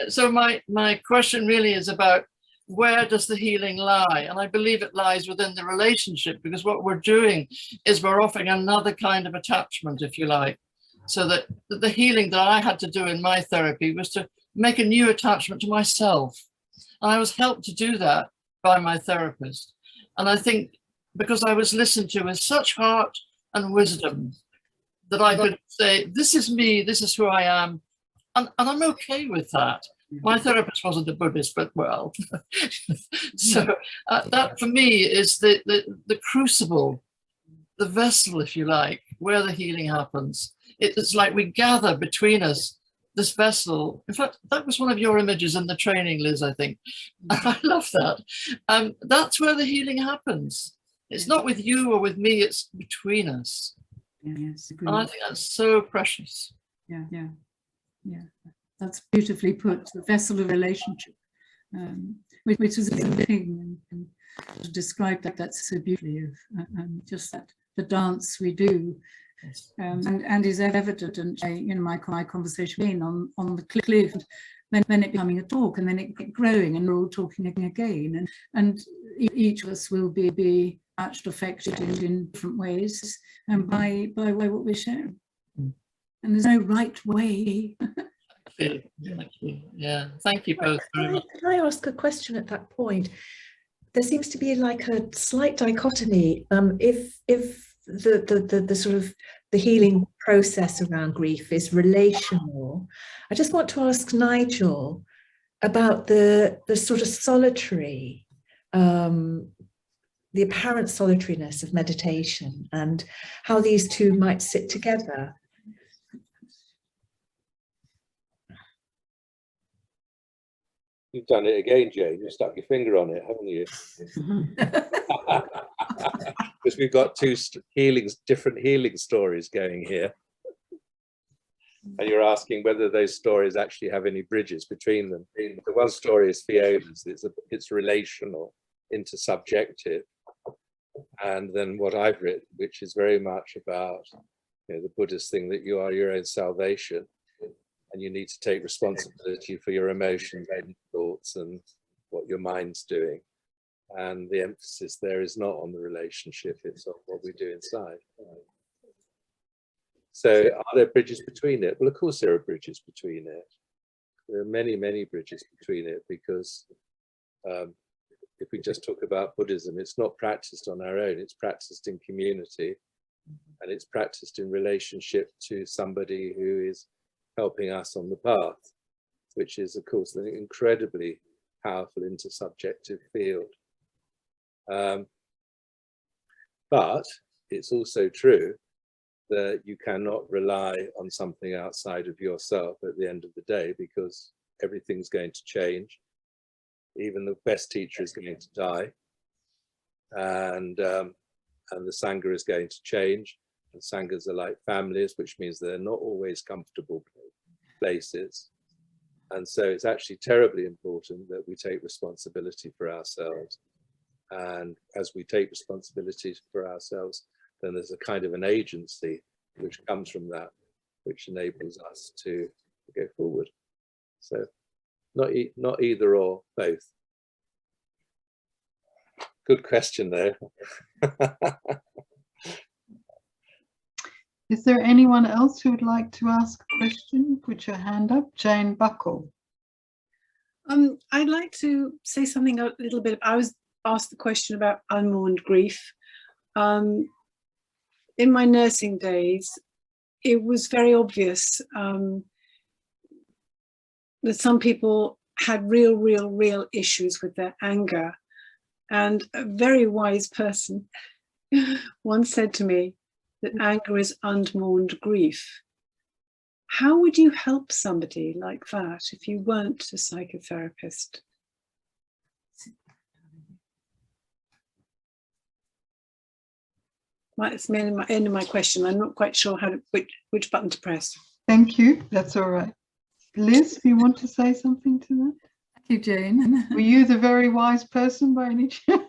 So my question really is about, where does the healing lie? And I believe it lies within the relationship, because what we're doing is we're offering another kind of attachment, if you like. So that the healing that I had to do in my therapy was to make a new attachment to myself. And I was helped to do that by my therapist. And I think because I was listened to with such heart and wisdom, that I could say, this is me, this is who I am. And I'm okay with that. My therapist wasn't a Buddhist, but well. So that for me is the crucible, the vessel, if you like, where the healing happens. It's like we gather between us this vessel. In fact, that was one of your images in the training, Liz, I think. I love that. That's where the healing happens. It's not with you or with me, it's between us. Yes, and I think that's so precious. Yeah. That's beautifully put, the vessel of relationship, which is a thing, and to describe that so beautifully, just that the dance we do, and is evident, my conversation on the cliff, then it becoming a talk, and then it growing, and we're all talking again, and each of us will be touched, affected in different ways, and by what we're sharing. And there's no right way. Thank you. Yeah, thank you both very much. Can I ask a question at that point? There seems to be like a slight dichotomy. If the sort of the healing process around grief is relational, I just want to ask Nigel about the sort of solitary, the apparent solitariness of meditation and how these two might sit together. You've done it again, Jane. You stuck your finger on it, haven't you? Because we've got two different healing stories going here. And you're asking whether those stories actually have any bridges between them. The one story is Fiona's. It's relational, intersubjective. And then what I've written, which is very much about, you know, the Buddhist thing that you are your own salvation. And you need to take responsibility for your emotions and thoughts and what your mind's doing. And the emphasis there is not on the relationship, it's on what we do inside. So are there bridges between it? Well, of course there are bridges between it. There are many, many bridges between it, because if we just talk about Buddhism, it's not practiced on our own, it's practiced in community, and it's practiced in relationship to somebody who is helping us on the path, which is, of course, an incredibly powerful intersubjective field. But it's also true that you cannot rely on something outside of yourself at the end of the day, because everything's going to change. Even the best teacher is going to die, and the Sangha is going to change. And Sanghas are like families, which means they're not always comfortable places. And so it's actually terribly important that we take responsibility for ourselves. And as we take responsibility for ourselves, then there's a kind of an agency which comes from that, which enables us to go forward. So not either or, both. Good question though. Is there anyone else who would like to ask a question? Put your hand up. Jane Buckle. I'd like to say something a little bit. I was asked the question about unmourned grief. In my nursing days, it was very obvious that some people had real issues with their anger. And a very wise person once said to me that anger is unmourned grief. How would you help somebody like that if you weren't a psychotherapist? That's the end of my question. I'm not quite sure which button to press. Thank you. That's all right. Liz, do you want to say something to that? Thank you, Jane. Were you the very wise person by any chance?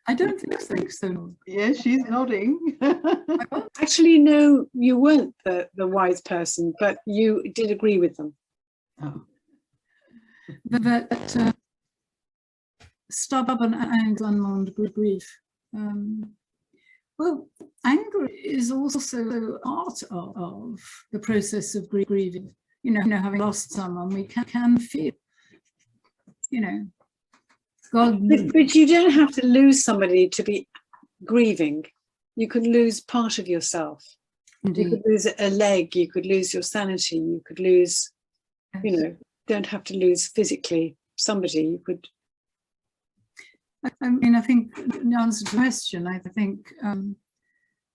I don't think so. Yeah, she's nodding. Actually, no, you weren't the wise person, but you did agree with them. Oh. But stubborn anger, unmourned grief. Well, anger is also part of the process of grieving. You know, having lost someone, we can feel, you know, God. But you don't have to lose somebody to be grieving. You could lose part of yourself. Indeed. You could lose a leg, you could lose your sanity, you could lose, yes. You know, don't have to lose physically somebody, you could. I mean, I think in answer to the question, I think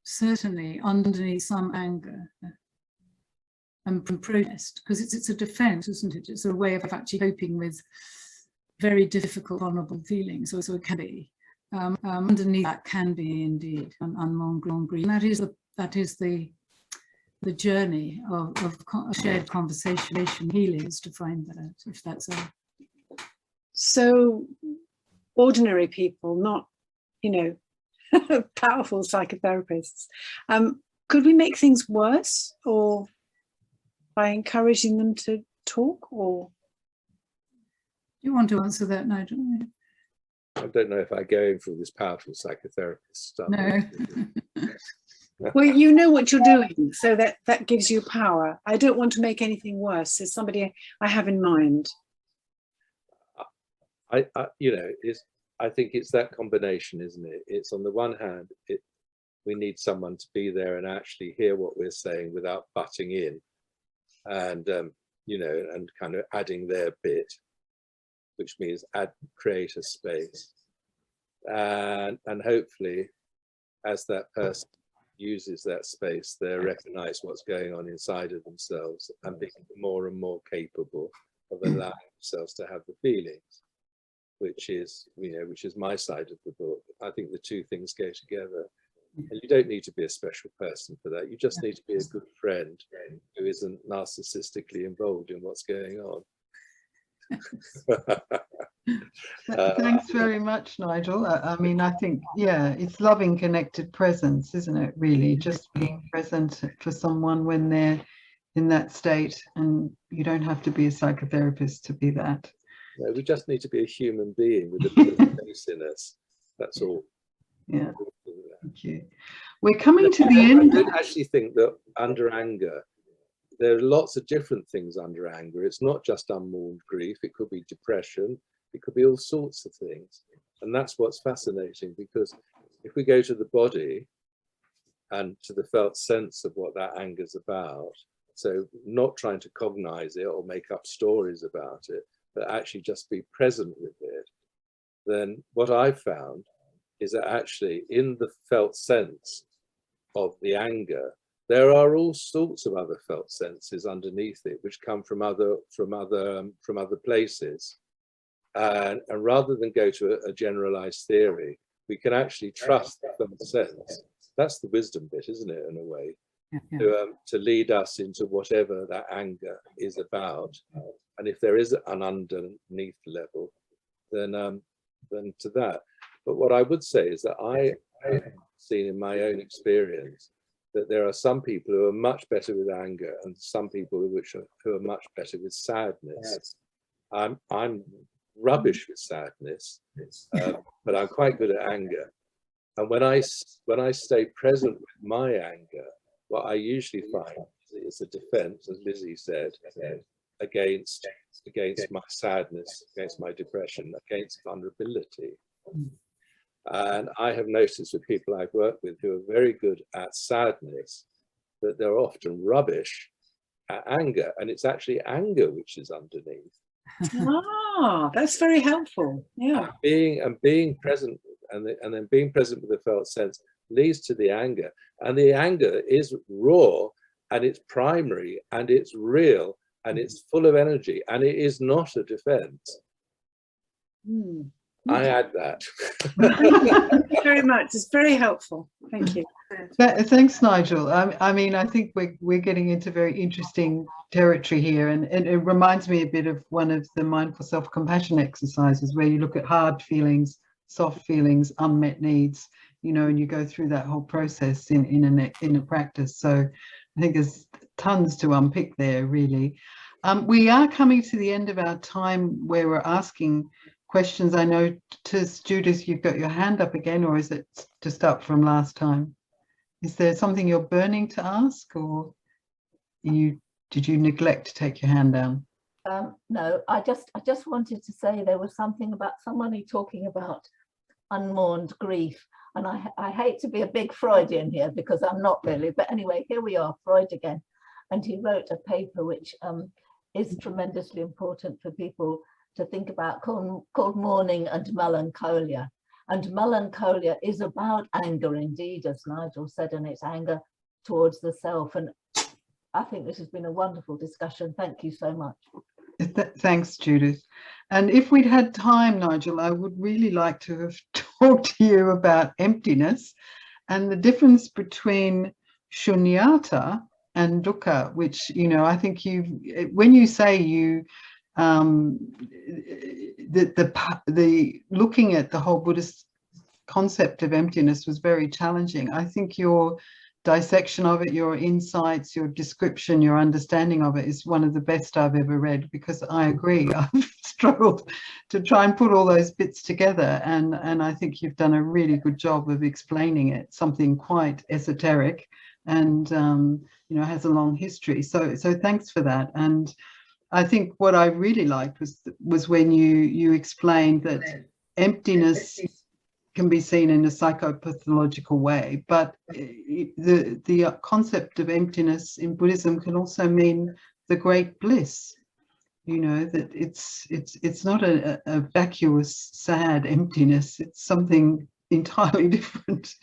certainly underneath some anger and protest, because it's a defense, isn't it? It's a way of actually coping with very difficult, vulnerable feelings. So it can be underneath that can be indeed an unmourned grief, and that is the journey of shared conversation, healing, is to find that out, if that's a. So ordinary people, not, you know, powerful psychotherapists, could we make things worse, or by encouraging them to talk, or? Do you want to answer that, Nigel? I don't know if I go in for this powerful psychotherapist stuff. No. Well, you know what you're doing, so that gives you power. I don't want to make anything worse. There's somebody I have in mind. You know, I think it's that combination, isn't it? It's on the one hand, we need someone to be there and actually hear what we're saying without butting in, and you know, and kind of adding their bit, which means create a space, and hopefully, as that person uses that space, they recognize what's going on inside of themselves and become more and more capable of allowing themselves to have the feelings, which is, you know, which is my side of the book. I think the two things go together. And you don't need to be a special person for that. You just need to be a good friend who isn't narcissistically involved in what's going on. Thanks very much, Nigel. I mean, I think, yeah, it's loving connected presence, isn't it, really? Just being present for someone when they're in that state, and you don't have to be a psychotherapist to be that. No, we just need to be a human being with a bit of space in us. That's all. Yeah. Thank you. We're coming to the end. I don't actually think that under anger, there are lots of different things under anger. It's not just unmourned grief. It could be depression. It could be all sorts of things. And that's what's fascinating, because if we go to the body and to the felt sense of what that anger is about, so not trying to cognize it or make up stories about it, but actually just be present with it, then what I've found is that actually in the felt sense of the anger, there are all sorts of other felt senses underneath it, which come from other places. And rather than go to a generalized theory, we can actually trust the felt sense. That's the wisdom bit, isn't it, in a way, to lead us into whatever that anger is about. And if there is an underneath level, then to that. But what I would say is that I have seen in my own experience that there are some people who are much better with anger and some people who are much better with sadness. I'm rubbish with sadness, but I'm quite good at anger. And when I stay present with my anger, what I usually find is a defense, as Lizzie said, against my sadness, against my depression, against vulnerability. And I have noticed with people I've worked with who are very good at sadness that they're often rubbish at anger, and it's actually anger which is underneath. Ah, that's very helpful. Yeah. Being present, and then being present with the felt sense leads to the anger, and the anger is raw, and it's primary, and it's real, and it's full of energy, and it is not a defense. I add that. Thank you very much. It's very helpful. Thank you. Thanks, Nigel. I mean, I think we're getting into very interesting territory here, and it reminds me a bit of one of the mindful self-compassion exercises where you look at hard feelings, soft feelings, unmet needs, you know, and you go through that whole process in a practice. So I think there's tons to unpick there, really. We are coming to the end of our time where we're asking questions. I know, Judith, you've got your hand up again, or is it just up from last time? Is there something you're burning to ask, or did you neglect to take your hand down? No, I just wanted to say there was something about somebody talking about unmourned grief, and I hate to be a big Freudian here because I'm not really, but anyway, here we are, Freud again, and he wrote a paper which is tremendously important for people to think about, called Mourning and Melancholia. And melancholia is about anger indeed, as Nigel said, and it's anger towards the self. And I think this has been a wonderful discussion. Thank you so much. Thanks, Judith. And if we'd had time, Nigel, I would really like to have talked to you about emptiness and the difference between shunyata and dukkha, which, you know, I think when you say you the looking at the whole Buddhist concept of emptiness was very challenging. I think your dissection of it, your insights, your description, your understanding of it is one of the best I've ever read, because I agree. I've struggled to try and put all those bits together, and I think you've done a really good job of explaining it, something quite esoteric and you know, has a long history. So thanks for that. And I think what I really liked was when you explained that emptiness can be seen in a psychopathological way, but the concept of emptiness in Buddhism can also mean the great bliss. You know, that it's not a vacuous, sad emptiness. It's something entirely different.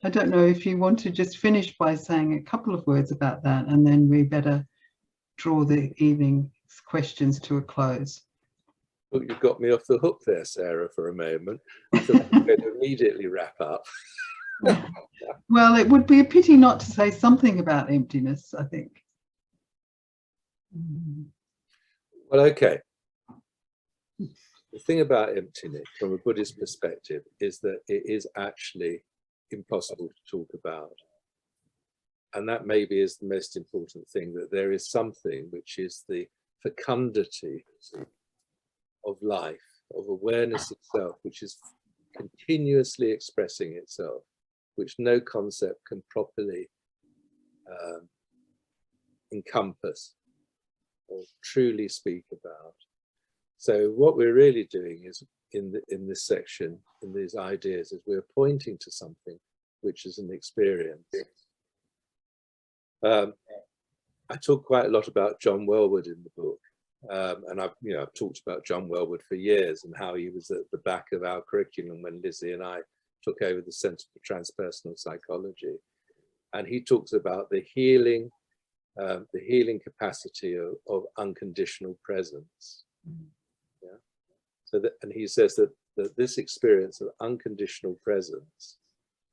I don't know if you want to just finish by saying a couple of words about that, and then we better draw the evening's questions to a close. Well, you got me off the hook there, Sarah, for a moment. I thought we were going to immediately wrap up. Well, it would be a pity not to say something about emptiness, I think. Well, okay. The thing about emptiness from a Buddhist perspective is that it is actually impossible to talk about. And that maybe is the most important thing, that there is something which is the fecundity of life, of awareness itself, which is continuously expressing itself, which no concept can properly encompass or truly speak about. So what we're really doing is in this section, in these ideas, is we're pointing to something which is an experience. I talk quite a lot about John Welwood in the book, and I've talked about John Welwood for years and how he was at the back of our curriculum when Lizzie and I took over the Centre for Transpersonal Psychology, and he talks about the healing capacity of unconditional presence. Yeah. So that, and he says that this experience of unconditional presence,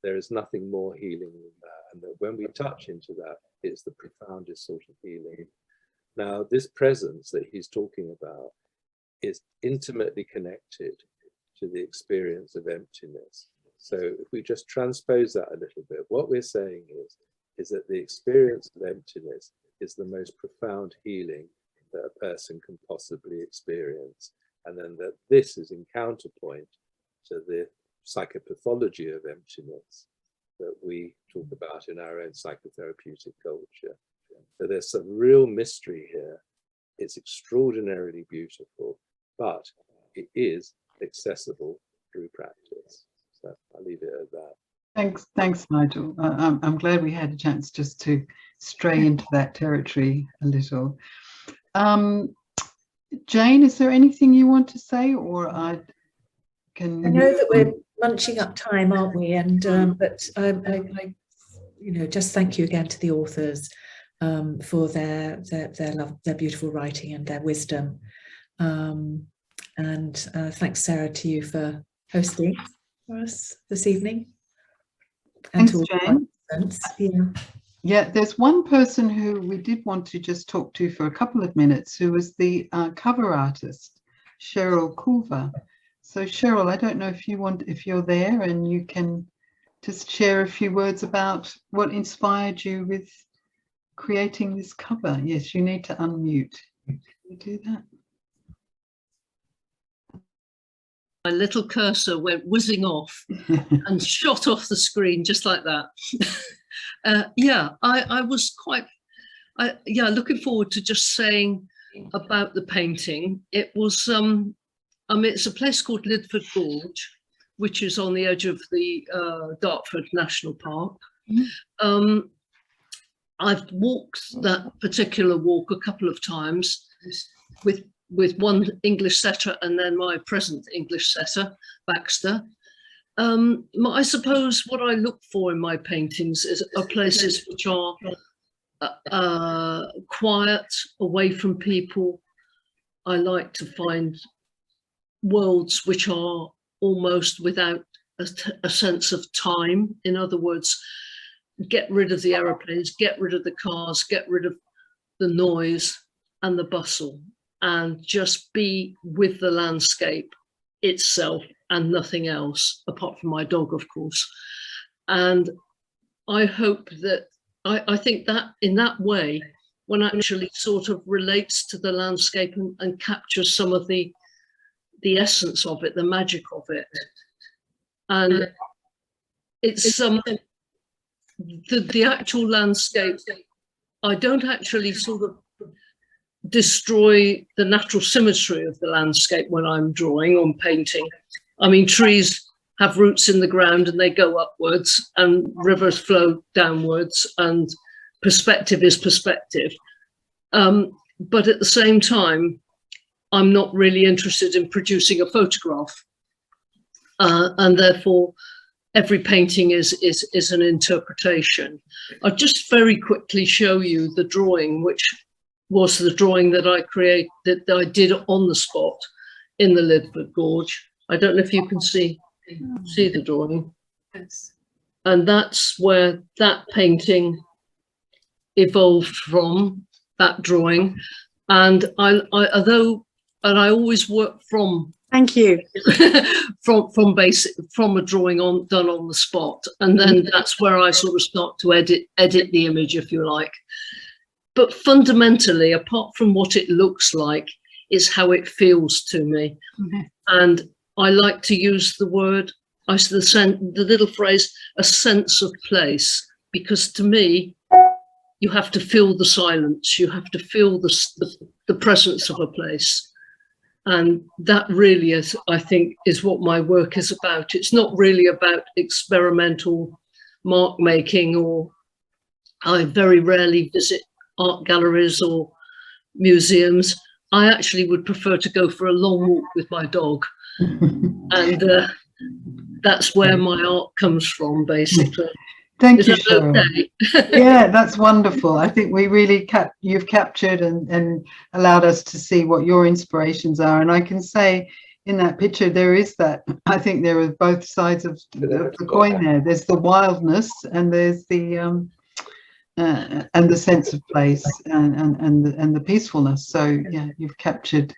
there is nothing more healing than that, and that when we touch into that, it's the profoundest sort of healing. Now, this presence that he's talking about is intimately connected to the experience of emptiness. So if we just transpose that a little bit, what we're saying is that the experience of emptiness is the most profound healing that a person can possibly experience. And then that this is in counterpoint to the psychopathology of emptiness that we talk about in our own psychotherapeutic culture. So there's some real mystery here. It's extraordinarily beautiful, but it is accessible through practice. So I'll leave it at that. Thanks, Nigel. I'm glad we had a chance just to stray into that territory a little. Jane, is there anything you want to say, or I know that we're munching up time, aren't we? And but I just thank you again to the authors for their love, their beautiful writing and their wisdom. And thanks, Sarah, to you for hosting for us this evening. And thanks, Jane. Yeah, there's one person who we did want to just talk to for a couple of minutes, who was the cover artist, Cheryl Culver. So Cheryl, I don't know if you're there and you can just share a few words about what inspired you with creating this cover. Yes, you need to unmute. Can you do that? My little cursor went whizzing off and shot off the screen just like that. I was quite, looking forward to just saying about the painting. It was, it's a place called Lidford Gorge, which is on the edge of the Dartford National Park. I've walked that particular walk a couple of times with one English setter and then my present English setter, Baxter. I suppose what I look for in my paintings are places which are quiet, away from people. I like to find worlds which are almost without a sense of time. In other words, get rid of the aeroplanes, get rid of the cars, get rid of the noise and the bustle, and just be with the landscape itself and nothing else, apart from my dog, of course. And I hope that, I think that in that way, one actually sort of relates to the landscape and captures some of the the essence of it, the magic of it. And it's the actual landscape. I don't actually sort of destroy the natural symmetry of the landscape when I'm drawing or painting. I mean, trees have roots in the ground and they go upwards, and rivers flow downwards, and perspective is perspective. But at the same time, I'm not really interested in producing a photograph. And therefore, every painting is an interpretation. I'll just very quickly show you the drawing, which was the drawing that I did on the spot in the Lidford Gorge. I don't know if you can see the drawing. Yes. And that's where that painting evolved from, that drawing. And I always work from Thank you. from a drawing done on the spot, and then that's where I sort of start to edit the image, if you like. But fundamentally, apart from what it looks like, is how it feels to me. And I like to use the word, the little phrase, a sense of place, because to me, you have to feel the silence, you have to feel the presence of a place. And that really is, I think, is what my work is about. It's not really about experimental mark making, or I very rarely visit art galleries or museums. I actually would prefer to go for a long walk with my dog. And that's where my art comes from, basically. Thank you, Cheryl. Okay? Yeah, that's wonderful. I think we really you've captured and allowed us to see what your inspirations are. And I can say in that picture, there is that, I think there are both sides of the coin there. There's the wildness, and there's the sense of place and the peacefulness. So yeah, you've captured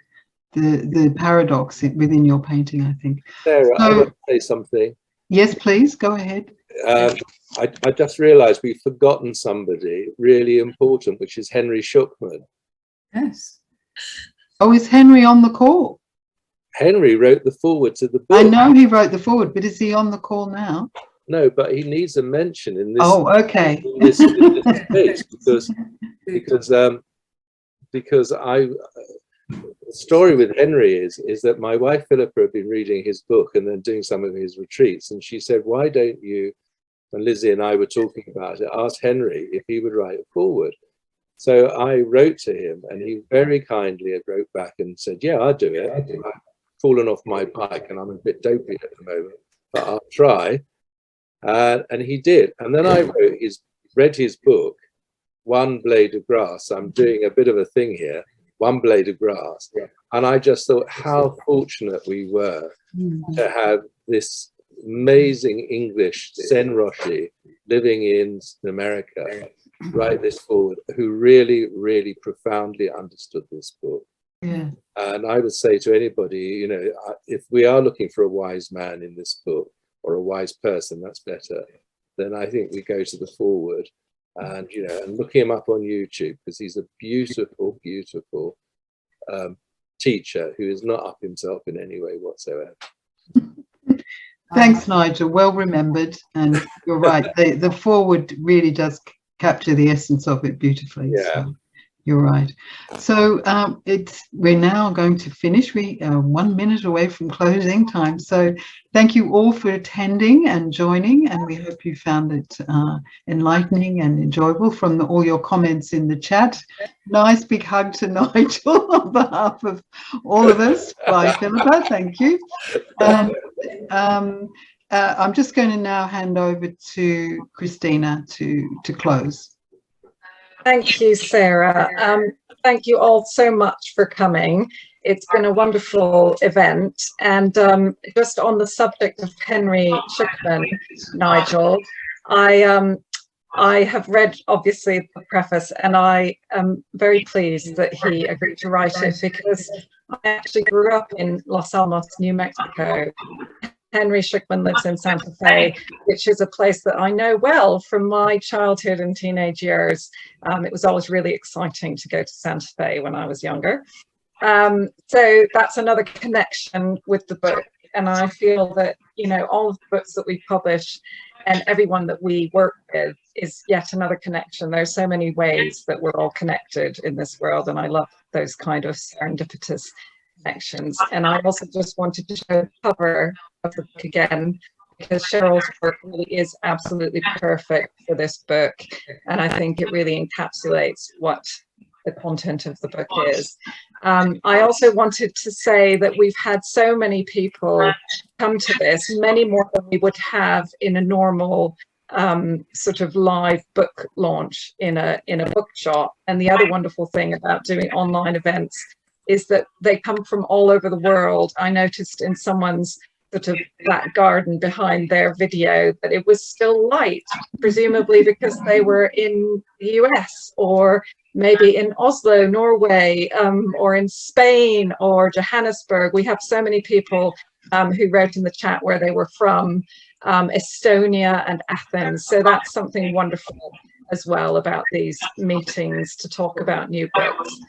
the paradox within your painting, I think. Sarah, so, I want to say something. Yes, please, go ahead. I just realized we've forgotten somebody really important, which is Henry Schuckman. Yes. Oh, is Henry on the call? Henry wrote the foreword to the book. I know he wrote the foreword, but is he on the call now? No, but he needs a mention in this. Oh, okay. In this space, because the story with Henry is that my wife Philippa had been reading his book and then doing some of his retreats, and she said, "Why don't you?" And Lizzie and I were talking about it. Asked Henry if he would write a foreword. So I wrote to him, and he very kindly wrote back and said, "Yeah, I'll do it. I've fallen off my bike and I'm a bit dopey at the moment, but I'll try." And he did. And then I read his book, One Blade of Grass. I'm doing a bit of a thing here. One Blade of Grass. And I just thought how fortunate we were to have this amazing English Sen Roshi living in America write this forward, who really, really profoundly understood this book. Yeah. And I would say to anybody, you know, if we are looking for a wise man in this book, or a wise person, that's better, then I think we go to the foreword and, you know, and look him up on YouTube, because he's a beautiful, beautiful teacher who is not up himself in any way whatsoever. Thanks, Nigel. Well remembered. And you're right. The foreword really does capture the essence of it beautifully. Yeah. So you're right. So we're now going to finish. We are 1 minute away from closing time. So thank you all for attending and joining, and we hope you found it enlightening and enjoyable from all your comments in the chat. Nice big hug to Nigel on behalf of all of us. Bye, Philippa. Thank you. I'm just going to now hand over to Christina to close. Thank you, Sarah. Thank you all so much for coming. It's been a wonderful event. And just on the subject of Henry Schuckman, Nigel, I have read, obviously, the preface, and I am very pleased that he agreed to write it, because I actually grew up in Los Alamos, New Mexico. Henry Schuckman lives in Santa Fe, which is a place that I know well from my childhood and teenage years. It was always really exciting to go to Santa Fe when I was younger. So that's another connection with the book. And I feel that, you know, all of the books that we publish and everyone that we work with is yet another connection. There's so many ways that we're all connected in this world, and I love those kind of serendipitous connections. And I also just wanted to show the cover of the book again, because Cheryl's work really is absolutely perfect for this book, and I think it really encapsulates what the content of the book is. I also wanted to say that we've had so many people come to this, many more than we would have in a normal sort of live book launch in a bookshop. And the other wonderful thing about doing online events is that they come from all over the world. I noticed in someone's sort of back garden behind their video that it was still light, presumably because they were in the US, or maybe in Oslo, Norway, or in Spain or Johannesburg. We have so many people who wrote in the chat where they were from, Estonia and Athens. So that's something wonderful as well about these meetings to talk about new books.